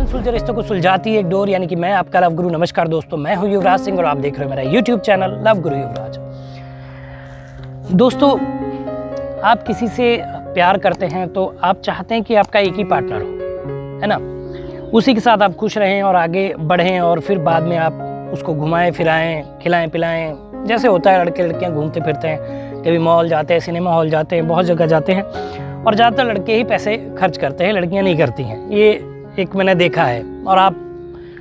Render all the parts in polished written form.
अनसुलझे रिश्तों को सुलझाती है एक डोर, यानी कि मैं आपका लव गुरु। नमस्कार दोस्तों, मैं हूं युवराज सिंह और आप देख रहे हो मेरा यूट्यूब चैनल लव गुरु युवराज। दोस्तों, आप किसी से प्यार करते हैं तो आप चाहते हैं कि आपका एक ही पार्टनर हो, है ना, उसी के साथ आप खुश रहें और आगे बढ़ें, और फिर बाद में आप उसको घुमाएं फिराएं, खिलाएं पिलाएं। जैसे होता है, लड़के लड़कियां घूमते फिरते हैं, कभी मॉल जाते हैं, सिनेमा हॉल जाते हैं, बहुत जगह जाते हैं, और ज़्यादातर लड़के ही पैसे खर्च करते हैं, लड़कियां नहीं करती हैं। ये एक मैंने देखा है, और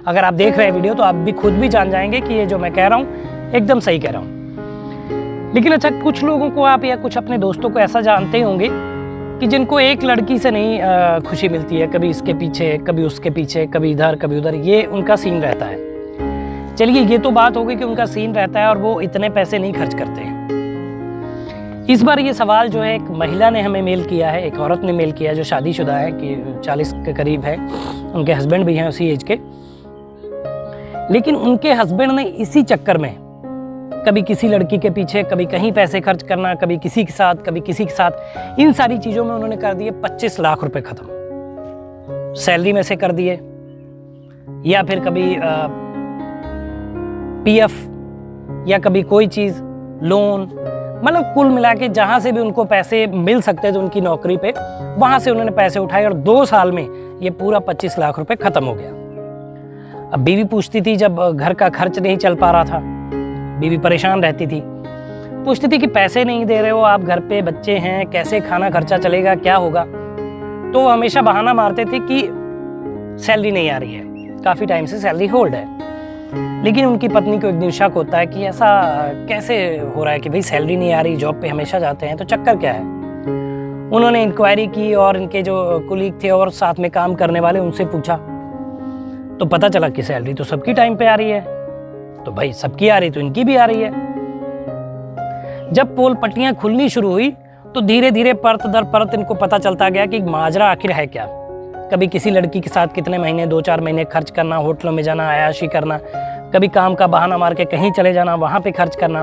अगर आप देख रहे हैं वीडियो तो आप भी खुद भी जान जाएंगे कि ये जो मैं कह रहा हूँ एकदम सही कह रहा हूँ। लेकिन अच्छा, कुछ लोगों को आप या कुछ अपने दोस्तों को ऐसा जानते ही होंगे कि जिनको एक लड़की से नहीं खुशी मिलती है, कभी इसके पीछे, कभी उसके पीछे, कभी इधर कभी उधर, ये उनका सीन रहता है। चलिए, ये तो बात हो गई कि उनका सीन रहता है और वो इतने पैसे नहीं खर्च करते हैं। इस बार ये सवाल जो है एक महिला ने हमें मेल किया है, एक औरत ने मेल किया है जो शादीशुदा है, कि 40 के करीब है, उनके हस्बैंड भी हैं उसी एज के। लेकिन उनके हस्बैंड ने इसी चक्कर में कभी किसी लड़की के पीछे, कभी कहीं पैसे खर्च करना, कभी किसी के साथ, कभी किसी के साथ, इन सारी चीज़ों में उन्होंने कर दिए 25 लाख रुपए खत्म। सैलरी में से कर दिए, या फिर कभी पीएफ, या कभी कोई चीज़, लोन, मतलब कुल मिला के जहाँ से भी उनको पैसे मिल सकते थे उनकी नौकरी पे, वहाँ से उन्होंने पैसे उठाए, और 2 साल में ये पूरा 25 लाख रुपए खत्म हो गया। अब बीवी पूछती थी, जब घर का खर्च नहीं चल पा रहा था, बीवी परेशान रहती थी, पूछती थी कि पैसे नहीं दे रहे हो आप, घर पे बच्चे हैं, कैसे खाना खर्चा चलेगा, क्या होगा। तो वो हमेशा बहाना मारते थे कि सैलरी नहीं आ रही है, काफ़ी टाइम से सैलरी होल्ड है। लेकिन उनकी पत्नी को एक दिन शक होता है कि ऐसा कैसे हो रहा है कि भाई सैलरी नहीं आ रही, जॉब पे हमेशा जाते हैं, तो चक्कर क्या है। उन्होंने इंक्वायरी की और इनके जो कुलीग थे और साथ में काम करने वाले, उनसे पूछा, तो पता चला कि सैलरी तो सबकी टाइम पे आ रही है। तो भाई सबकी आ रही तो इनकी भी आ रही है। जब पोल पट्टियां खुलनी शुरू हुई तो धीरे धीरे परत दर परत इनको पता चलता गया कि माजरा आखिर है क्या। कभी किसी लड़की के साथ कितने महीने, 2-4 महीने खर्च करना, होटलों में जाना, अय्याशी करना, कभी काम का बहाना मार के कहीं चले जाना, वहाँ पे खर्च करना।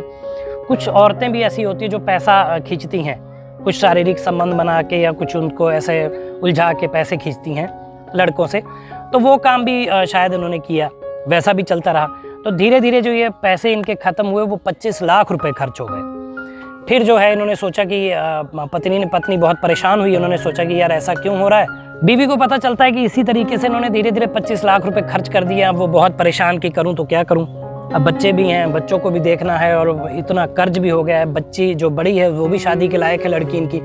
कुछ औरतें भी ऐसी होती हैं जो पैसा खींचती हैं, कुछ शारीरिक संबंध बना के, या कुछ उनको ऐसे उलझा के पैसे खींचती हैं लड़कों से, तो वो काम भी शायद उन्होंने किया, वैसा भी चलता रहा। तो धीरे धीरे जो ये पैसे इनके ख़त्म हुए, वो 25 लाख रुपए खर्च हो गए। फिर जो है इन्होंने सोचा कि पत्नी बहुत परेशान हुई, उन्होंने सोचा कि यार ऐसा क्यों हो रहा है। बीवी को पता चलता है कि इसी तरीके से इन्होंने धीरे धीरे 25 लाख रुपए खर्च कर दिया। वो बहुत परेशान कि करूं तो क्या करूं, अब बच्चे भी हैं, बच्चों को भी देखना है, और इतना कर्ज भी हो गया है, बच्ची जो बड़ी है वो भी शादी के लायक है लड़की इनकी।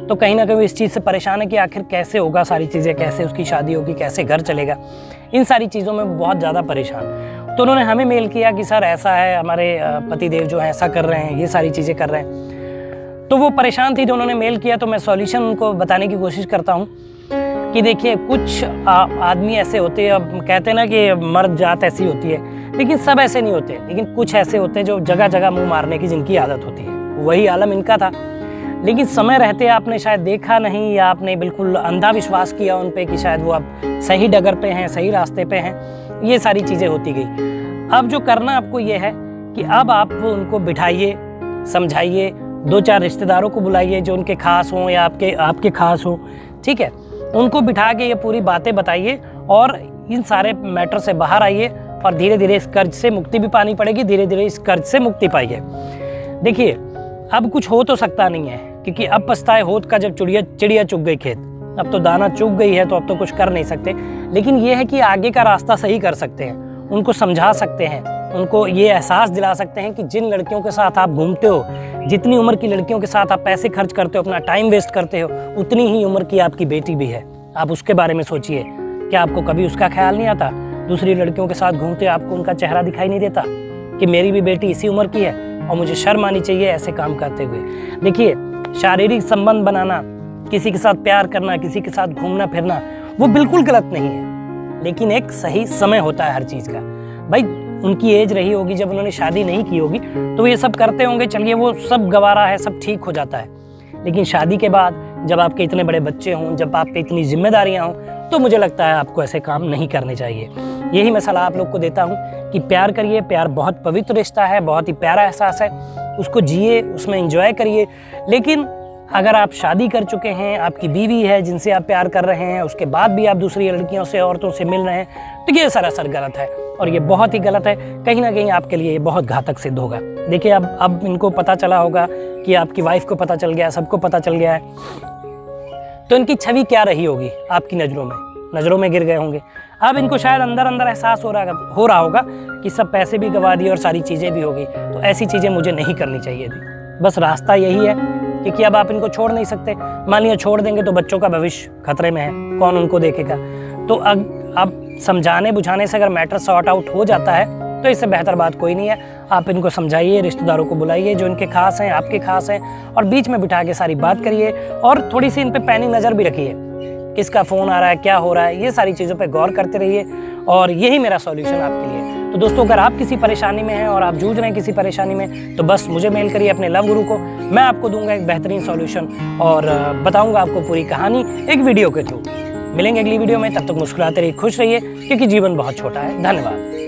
तो कहीं ना कहीं इस चीज़ से परेशान है कि आखिर कैसे होगा सारी चीज़ें, कैसे उसकी शादी होगी, कैसे घर चलेगा, इन सारी चीज़ों में बहुत ज़्यादा परेशान। तो उन्होंने हमें मेल किया कि सर ऐसा है, हमारे पतिदेव जो है ऐसा कर रहे हैं, ये सारी चीज़ें कर रहे हैं। तो वो परेशान थी, जो उन्होंने मेल किया, तो मैं सॉल्यूशन उनको बताने की कोशिश करता हूँ कि देखिए, कुछ आदमी ऐसे होते हैं, अब कहते हैं ना कि मर्द जात ऐसी होती है, लेकिन सब ऐसे नहीं होते। लेकिन कुछ ऐसे होते हैं जो जगह जगह मुंह मारने की जिनकी आदत होती है, वही आलम इनका था। लेकिन समय रहते आपने शायद देखा नहीं, या आपने बिल्कुल अंधा विश्वास किया उन पे कि शायद वो अब सही डगर पे हैं, सही रास्ते पे हैं, ये सारी चीज़ें होती गई। अब जो करना आपको ये है कि अब आप उनको बिठाइए, समझाइए, 2-4 रिश्तेदारों को बुलाइए जो उनके खास हों या आपके खास हों, ठीक है, उनको बिठा के ये पूरी बातें बताइए, और इन सारे मैटर से बाहर आइए, और धीरे धीरे इस कर्ज से मुक्ति भी पानी पड़ेगी, धीरे धीरे इस कर्ज से मुक्ति पाइए। देखिए, अब कुछ हो तो सकता नहीं है, क्योंकि अब पछताए होत का जब चिड़िया चुग गई खेत। अब तो दाना चुग गई है, तो अब तो कुछ कर नहीं सकते। लेकिन ये है कि आगे का रास्ता सही कर सकते हैं, उनको समझा सकते हैं, उनको ये एहसास दिला सकते हैं कि जिन लड़कियों के साथ आप घूमते हो, जितनी उम्र की लड़कियों के साथ आप पैसे खर्च करते हो, अपना टाइम वेस्ट करते हो, उतनी ही उम्र की आपकी बेटी भी है। आप उसके बारे में सोचिए, क्या आपको कभी उसका ख्याल नहीं आता? दूसरी लड़कियों के साथ घूमते आपको उनका चेहरा दिखाई नहीं देता कि मेरी भी बेटी इसी उम्र की है और मुझे शर्म आनी चाहिए ऐसे काम करते हुए? देखिए, शारीरिक संबंध बनाना, किसी के साथ प्यार करना, किसी के साथ घूमना फिरना, वो बिल्कुल गलत नहीं है, लेकिन एक सही समय होता है हर चीज़ का। भाई, उनकी एज रही होगी, जब उन्होंने शादी नहीं की होगी तो ये सब करते होंगे, चलिए वो सब गवारा है, सब ठीक हो जाता है। लेकिन शादी के बाद जब आपके इतने बड़े बच्चे हों, जब आप पे इतनी जिम्मेदारियां हों, तो मुझे लगता है आपको ऐसे काम नहीं करने चाहिए। यही मैं सलाह आप लोग को देता हूं कि प्यार करिए। प्यार बहुत पवित्र रिश्ता है, बहुत ही प्यारा एहसास है, उसको जिए, उसमें एंजॉय करिए। लेकिन अगर आप शादी कर चुके हैं, आपकी बीवी है जिनसे आप प्यार कर रहे हैं, उसके बाद भी आप दूसरी लड़कियों से, औरतों से मिल रहे हैं, तो ये सरासर गलत है और ये बहुत ही गलत है। कहीं ना कहीं आपके लिए ये बहुत घातक सिद्ध होगा। देखिए अब इनको पता चला होगा कि आपकी वाइफ को पता चल गया, सबको पता चल गया है, तो इनकी छवि क्या रही होगी आपकी नज़रों में गिर गए होंगे। अब इनको शायद अंदर अंदर एहसास हो रहा होगा कि सब पैसे भी गवा दिए और सारी चीज़ें भी होगी, तो ऐसी चीज़ें मुझे नहीं करनी चाहिए थी। बस रास्ता यही है, क्योंकि अब आप इनको छोड़ नहीं सकते। मान लिया छोड़ देंगे तो बच्चों का भविष्य खतरे में है, कौन उनको देखेगा। तो अब समझाने बुझाने से अगर मैटर सॉर्ट आउट हो जाता है तो इससे बेहतर बात कोई नहीं है। आप इनको समझाइए, रिश्तेदारों को बुलाइए जो इनके खास हैं, आपके खास हैं, और बीच में बिठा के सारी बात करिए और थोड़ी सी इन पे पैनी नज़र भी रखिए, किसका फ़ोन आ रहा है, क्या हो रहा है, ये सारी चीज़ों पे गौर करते रहिए। और यही मेरा सॉल्यूशन आपके लिए। तो दोस्तों, अगर आप किसी परेशानी में हैं और आप जूझ रहे हैं किसी परेशानी में, तो बस मुझे मेल करिए अपने लव गुरु को, मैं आपको दूंगा एक बेहतरीन सॉल्यूशन और बताऊंगा आपको पूरी कहानी एक वीडियो के थ्रू। मिलेंगे अगली वीडियो में, तब तक मुस्कुराते रहिए, खुश रहिए, क्योंकि जीवन बहुत छोटा है। धन्यवाद।